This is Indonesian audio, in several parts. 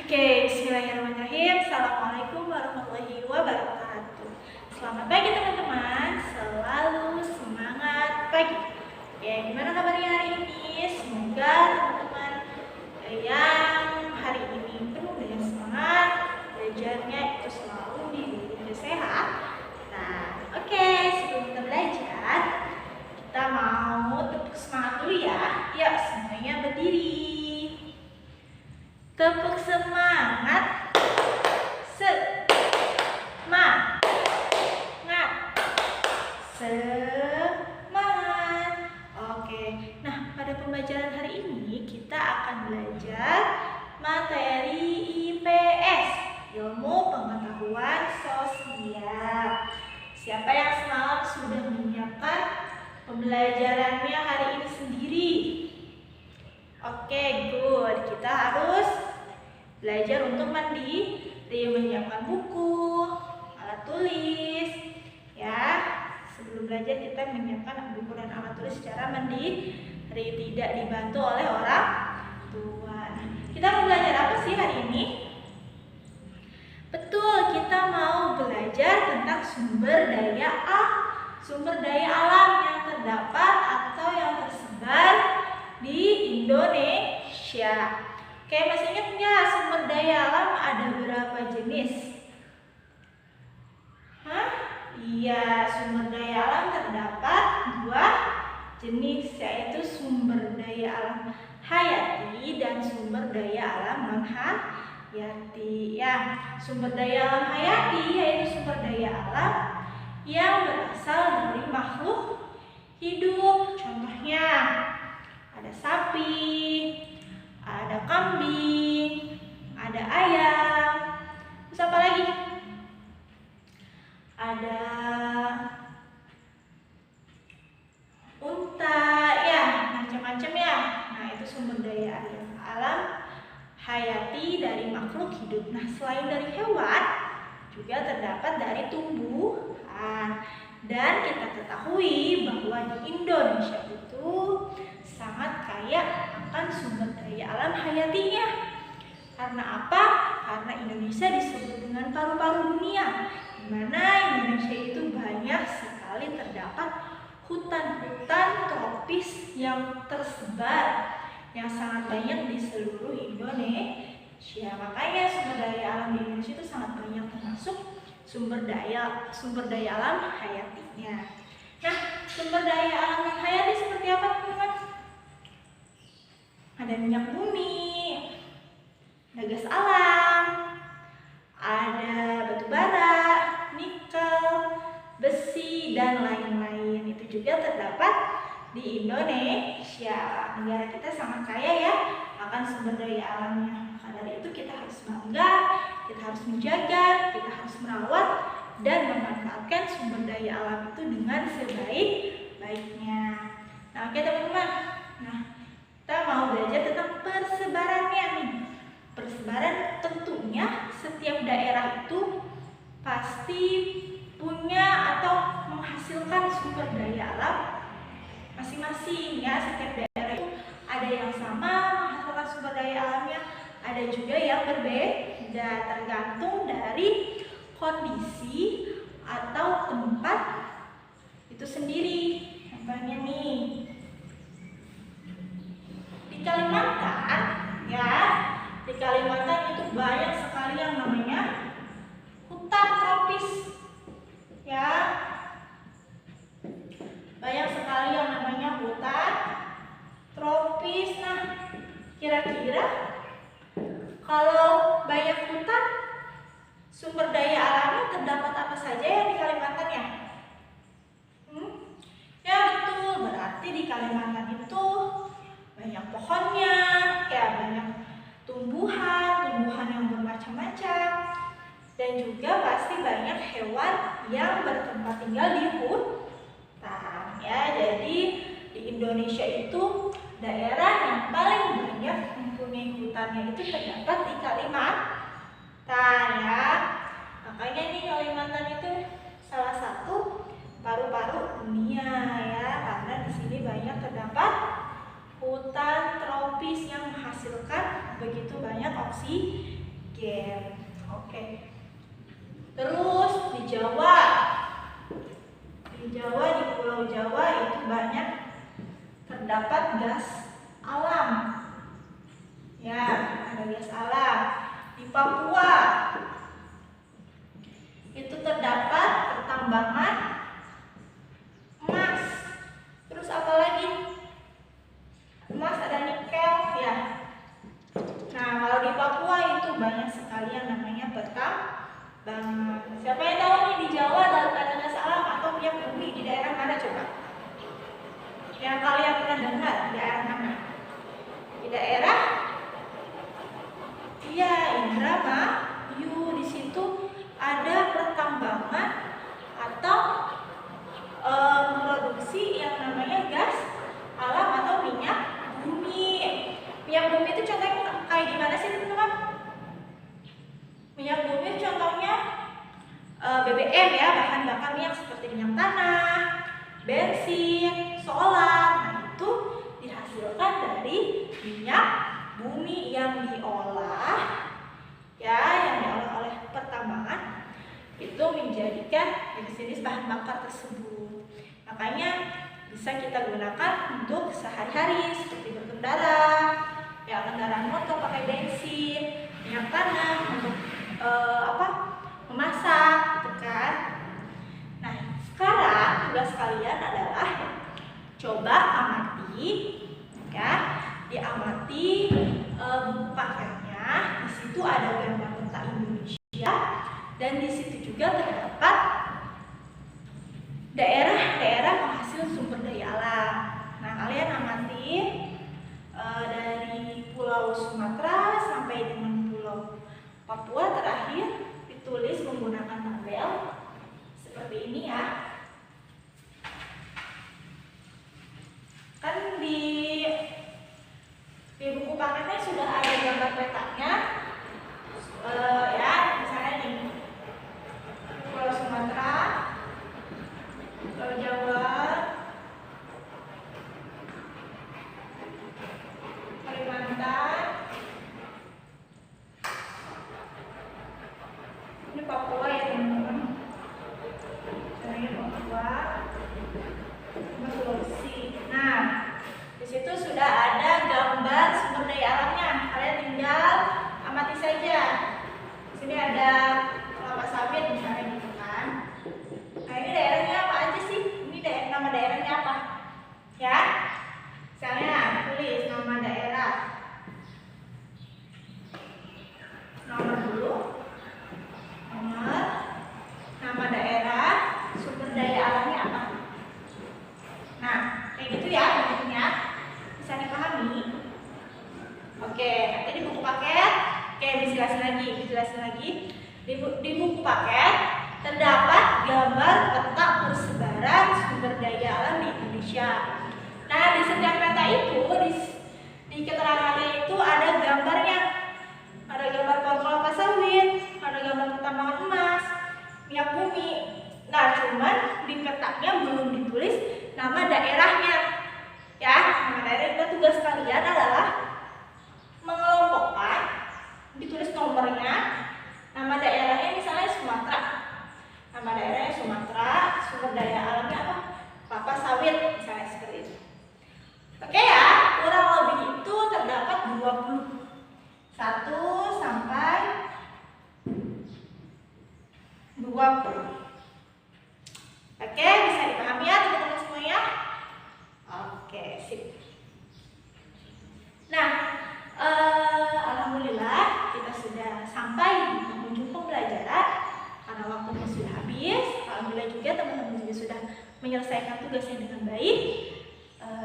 Oke, bismillahirrahmanirrahim. Assalamualaikum warahmatullahi wabarakatuh. Selamat pagi teman-teman, selalu semangat pagi. Ya, gimana kabarnya hari ini? Semoga teman-teman yang hari ini penuh dengan semangat, belajarnya itu selalu diberi sehat. Nah, oke, sebelum kita belajar, kita mau tepuk semangat dulu ya. Yuk, semuanya berdiri. Tepuk semangat. Semangat. Semangat. Oke. Nah, pada pembelajaran hari ini kita akan belajar materi IPS, ilmu pengetahuan sosial. Siapa yang semalam sudah menyiapkan pembelajarannya hari ini sendiri? Oke, good. Kita harus belajar untuk menyiapkan buku, alat tulis, ya. Sebelum belajar kita menyiapkan buku dan alat tulis secara mandiri, tidak dibantu oleh orang tua. Nah, kita mau belajar apa sih hari ini? Betul, kita mau belajar tentang sumber daya alam yang terdapat atau yang tersebar di Indonesia. Oke, masih ingat nggak sumber daya alam ada berapa jenis? Iya, sumber daya alam terdapat 2 jenis, yaitu sumber daya alam hayati dan sumber daya alam non-hayati. Ya, sumber daya alam hayati yaitu sumber daya alam yang berasal dari makhluk hidup. Contohnya ada sapi, ada kambing, ada ayam, terus apa lagi? Ada unta, ya, macam-macam ya. Nah, itu sumber daya alam hayati dari makhluk hidup. Nah, selain dari hewan, juga terdapat dari tumbuhan. Dan kita ketahui bahwa di Indonesia itu sangat kaya akan sumber daya alam hayatinya. Karena apa? Karena Indonesia disebut dengan paru-paru dunia, di mana Indonesia itu banyak sekali terdapat hutan-hutan tropis yang tersebar, yang sangat banyak di seluruh Indonesia. Makanya sumber daya alam di Indonesia itu sangat banyak, termasuk sumber daya alam hayatinya. Nah, sumber daya alam yang hayati seperti apa, teman-teman? Ada minyak bumi, ada gas alam, ada batu bara, nikel, besi, dan lain-lain. Itu juga terdapat di Indonesia. Negara kita sangat kaya ya akan sumber daya alamnya. Maka dari itu kita harus bangga, kita harus menjaga, kita harus merawat dan memanfaatkan sumber daya alam itu dengan sebaik-baiknya. Nah, oke teman-teman. Nah, kita mau belajar tentang persebarannya nih. Persebaran tentunya setiap daerah itu pasti punya atau menghasilkan sumber daya alam masing-masing ya. Setiap daerah itu ada yang sama menghasilkan sumber daya alamnya, ada juga yang berbeda tergantung dari kondisi atau tempat itu sendiri. Contohnya nih, di Kalimantan ya, di Kalimantan itu banyak sekali yang namanya hutan tropis ya. Banyak sekali yang namanya hutan tropis. Nah, kira-kira kalau banyak hutan, sumber daya alamnya terdapat apa saja ya di Kalimantan ya? Ya betul, berarti di Kalimantan itu banyak pohonnya, ya banyak tumbuhan yang bermacam-macam, dan juga pasti banyak hewan yang bertempat tinggal di hutan ya. Jadi di Indonesia itu daerah yang paling banyak mempunyai hutannya itu terdapat di Kalimantan ya. Makanya nih Kalimantan itu salah satu paru-paru dunia ya, karena di sini banyak terdapat hutan tropis yang menghasilkan begitu banyak oksigen. oksigen. Oke. Terus di Jawa, di Pulau Jawa itu banyak terdapat gas alam. Ya, ada gas alam. Di Papua itu terdapat pertambangan emas. Terus apa lagi? Emas, ada nikel ya. Nah, kalau di Papua itu banyak sekali yang namanya pertambangan. Siapa yang tahu nih di Jawa ada gas alam atau minyak bumi di daerah mana coba? Yang kalian pernah dengar di daerah mana? Di daerah Indramayu. Di situ ada pertambangan atau produksi yang namanya gas alam atau minyak bumi. Minyak bumi itu contohnya kayak gimana sih teman-teman? Minyak bumi contohnya BBM ya, bahan bakar minyak seperti minyak tanah, bensin, solar. Nah, itu dihasilkan dari minyak bumi yang diolah ya, yang diolah oleh pertambangan itu menjadikan jenis-jenis bahan bakar tersebut. Makanya bisa kita gunakan untuk sehari-hari seperti berkendara, ya kendaraan motor pakai bensin, minyak tanah untuk memasak, gitu kan. Nah, sekarang tugas kalian adalah coba amati, ya, diamati buku paketnya. Di situ ada gambar peta Indonesia dan di situ juga terdapat daerah-daerah penghasil sumber daya alam. Nah, kalian amati dari Pulau Sumatera sampai dengan Pulau Papua terakhir ditulis menggunakan tabel seperti ini ya. Kan di buku paketnya sudah ada gambar petanya. Ya, misalnya nih Pulau Sumatera, Pulau Jawa, Kalimantan, ini Papua ya teman-teman. Ini Papua, ini Sulawesi. Nah, di situ sudah ada gambar sumber daya alamnya. Kalian tinggal amati saja. Di sini ada kelapa sawit misalnya gitu kan. Nah, ini daerahnya apa aja sih? Ini nama daerahnya apa? Ya, misalnya tulis nama daerah. Nomor dulu. Nomor, nama daerah, sumber daya alamnya apa? Nah, kayak gitu ya bentuknya. Bisa dipahami? Oke, nanti di buku paket, dijelasin lagi. Di buku paket terdapat gambar peta persebaran sumber daya alam di Indonesia. Nah, di setiap peta itu, di keterangannya itu ada gambarnya. Ada gambar pohon kelapa sawit, ada gambar pertambangan emas, minyak bumi. Nah, cuman di petanya belum ditulis nama daerahnya. Ya, nama daerah. Tugas kalian adalah mengelompokkan, ditulis nomornya, nama daerahnya misalnya Sumatera. Nama daerahnya Sumatera, sumber daya alamnya apa? Kelapa sawit, misalnya seperti itu. Oke ya, kurang lebih itu terdapat 21 sampai 20. Oke, bisa dipahami ya teman-teman semuanya? Oke, sip. Nah, alhamdulillah kita sudah sampai di penghujung pembelajaran karena waktunya sudah habis. Alhamdulillah juga teman-teman juga sudah menyelesaikan tugasnya dengan baik.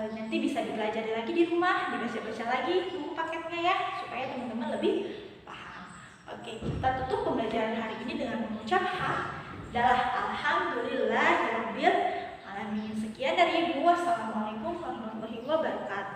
Nanti bisa dipelajari lagi di rumah, dibaca-baca lagi buku paketnya ya, supaya teman-teman lebih paham. Oke, kita tutup pembelajaran hari ini dengan mengucap alhamdulillahirabbil alamin. Sekian dari Ibu. Wassalamualaikum warahmatullahi wabarakatuh.